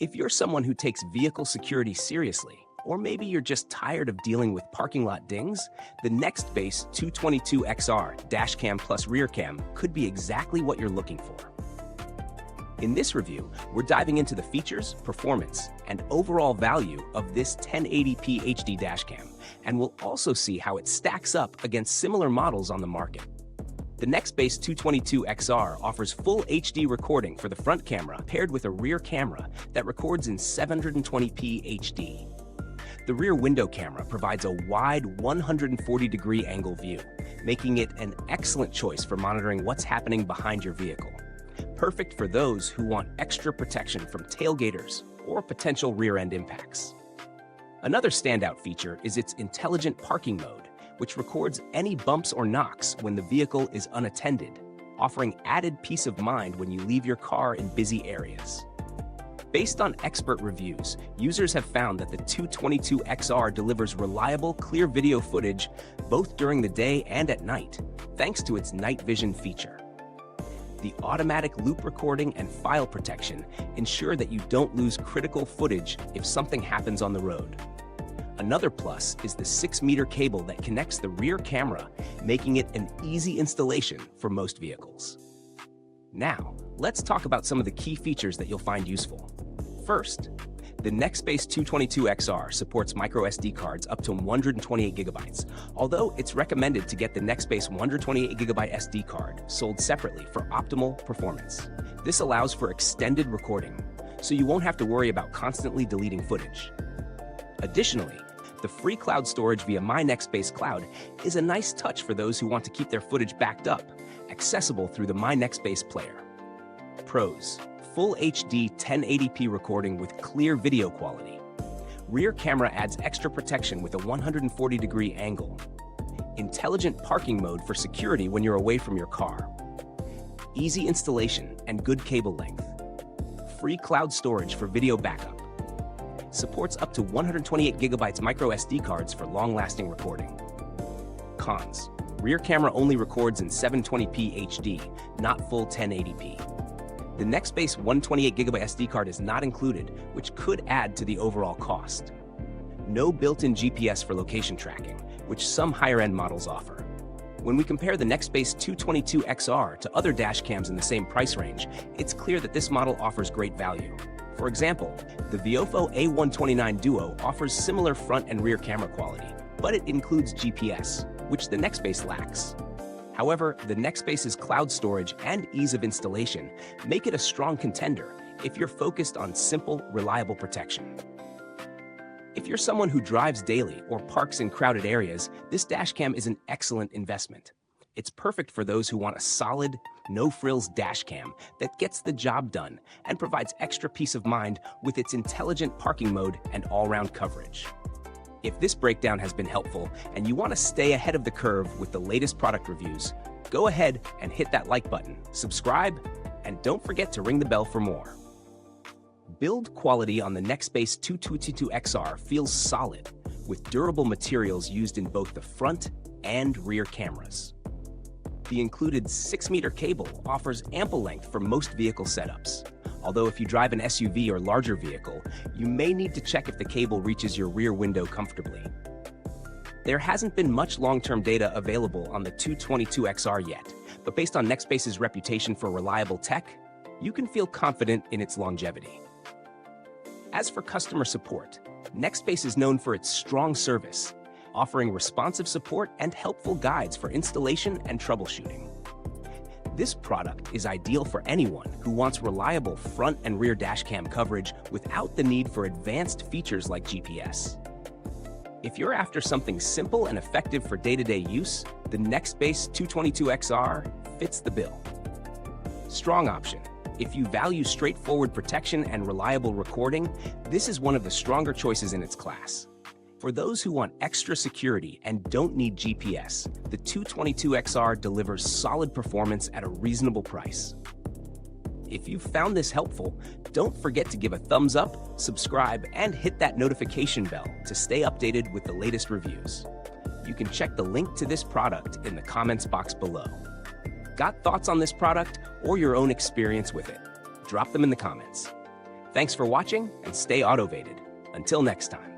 If you're someone who takes vehicle security seriously, or maybe you're just tired of dealing with parking lot dings, the Nextbase 222XR dashcam plus rear cam could be exactly what you're looking for. In this review, we're diving into the features, performance, and overall value of this 1080p HD dashcam, and we'll also see how it stacks up against similar models on the market. The Nextbase 222XR offers full HD recording for the front camera paired with a rear camera that records in 720p HD. The rear window camera provides a wide 140-degree angle view, making it an excellent choice for monitoring what's happening behind your vehicle. Perfect for those who want extra protection from tailgaters or potential rear-end impacts. Another standout feature is its intelligent parking mode, which records any bumps or knocks when the vehicle is unattended, offering added peace of mind when you leave your car in busy areas. Based on expert reviews, users have found that the 222XR delivers reliable, clear video footage both during the day and at night, thanks to its night vision feature. The automatic loop recording and file protection ensure that you don't lose critical footage if something happens on the road. Another plus is the 6-meter cable that connects the rear camera, making it an easy installation for most vehicles. Now, let's talk about some of the key features that you'll find useful. First, the Nextbase 222XR supports microSD cards up to 128 gigabytes, although it's recommended to get the Nextbase 128 gigabyte SD card sold separately for optimal performance. This allows for extended recording, so you won't have to worry about constantly deleting footage. Additionally, the free cloud storage via MyNextbase Cloud is a nice touch for those who want to keep their footage backed up, accessible through the MyNextbase player. Pros: full HD 1080p recording with clear video quality. Rear camera adds extra protection with a 140-degree angle. Intelligent parking mode for security when you're away from your car. Easy installation and good cable length. Free cloud storage for video backup. Supports up to 128 gigabytes microSD cards for long-lasting recording. Cons: rear camera only records in 720p HD, not full 1080p. The Nextbase 128 gigabyte SD card is not included, which could add to the overall cost. No built-in GPS for location tracking, which some higher-end models offer. When we compare the Nextbase 222XR to other dash cams in the same price range, it's clear that this model offers great value. For example, the Viofo A129 Duo offers similar front and rear camera quality, but it includes GPS, which the Nextbase lacks. However, the Nextbase's cloud storage and ease of installation make it a strong contender if you're focused on simple, reliable protection. If you're someone who drives daily or parks in crowded areas, this dashcam is an excellent investment. It's perfect for those who want a solid, no-frills dashcam that gets the job done and provides extra peace of mind with its intelligent parking mode and all-round coverage. If this breakdown has been helpful and you want to stay ahead of the curve with the latest product reviews, go ahead and hit that like button, subscribe, and don't forget to ring the bell for more. Build quality on the Nextbase 222XR feels solid, with durable materials used in both the front and rear cameras. The included 6-meter cable offers ample length for most vehicle setups. Although if you drive an SUV or larger vehicle, you may need to check if the cable reaches your rear window comfortably. There hasn't been much long-term data available on the 222XR yet, but based on Nextbase's reputation for reliable tech, you can feel confident in its longevity. As for customer support, Nextbase is known for its strong service, offering responsive support and helpful guides for installation and troubleshooting. This product is ideal for anyone who wants reliable front and rear dashcam coverage without the need for advanced features like GPS. If you're after something simple and effective for day-to-day use, the Nextbase 222XR fits the bill. Strong option. If you value straightforward protection and reliable recording, this is one of the stronger choices in its class. For those who want extra security and don't need GPS, the 222XR delivers solid performance at a reasonable price. If you found this helpful, don't forget to give a thumbs up, subscribe, and hit that notification bell to stay updated with the latest reviews. You can check the link to this product in the comments box below. Got thoughts on this product or your own experience with it? Drop them in the comments. Thanks for watching and stay autovated. Until next time.